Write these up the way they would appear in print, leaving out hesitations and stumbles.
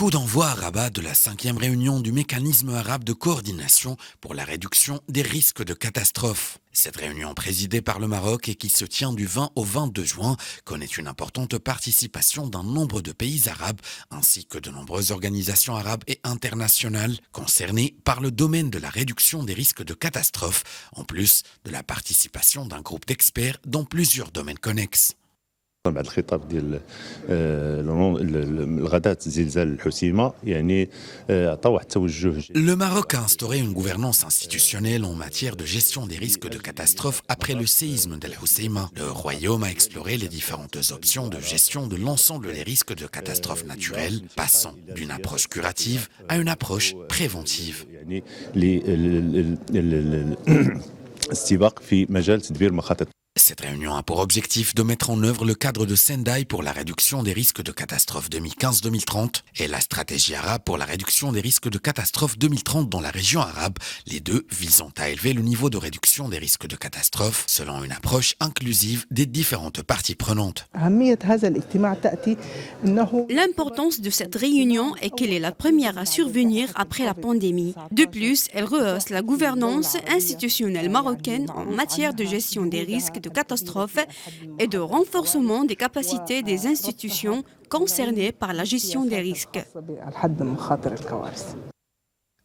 Coup d'envoi à Rabat de la 5e réunion du mécanisme arabe de coordination pour la réduction des risques de catastrophes. Cette réunion présidée par le Maroc et qui se tient du 20 au 22 juin connaît une importante participation d'un nombre de pays arabes ainsi que de nombreuses organisations arabes et internationales concernées par le domaine de la réduction des risques de catastrophes, en plus de la participation d'un groupe d'experts dans plusieurs domaines connexes. بعد الخطاب ديال الغداة زلزال الحسيمة يعني عطى واحد التوجه. Le Maroc a instauré une gouvernance institutionnelle en matière de gestion des risques de catastrophes après le séisme d'El Hoceima. Le Royaume a exploré les différentes options de gestion de l'ensemble des risques de catastrophes naturelles, passant d'une approche curative à une approche préventive. يعني الاستباق في مجال تدبير مخاطر. Cette réunion a pour objectif de mettre en œuvre le cadre de Sendai pour la réduction des risques de catastrophes 2015-2030 et la stratégie arabe pour la réduction des risques de catastrophes 2030 dans la région arabe, les deux visant à élever le niveau de réduction des risques de catastrophes selon une approche inclusive des différentes parties prenantes. L'importance de cette réunion est qu'elle est la première à survenir après la pandémie. De plus, elle rehausse la gouvernance institutionnelle marocaine en matière de gestion des risques de catastrophes et de renforcement des capacités des institutions concernées par la gestion des risques.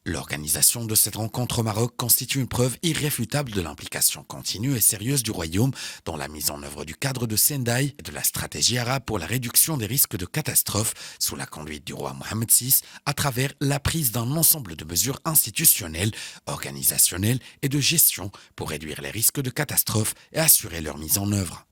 L'organisation de cette rencontre au Maroc constitue une preuve irréfutable de l'implication continue et sérieuse du Royaume dans la mise en œuvre du cadre de Sendai et de la stratégie arabe pour la réduction des risques de catastrophes sous la conduite du roi Mohamed VI à travers la prise d'un ensemble de mesures institutionnelles, organisationnelles et de gestion pour réduire les risques de catastrophes et assurer leur mise en œuvre.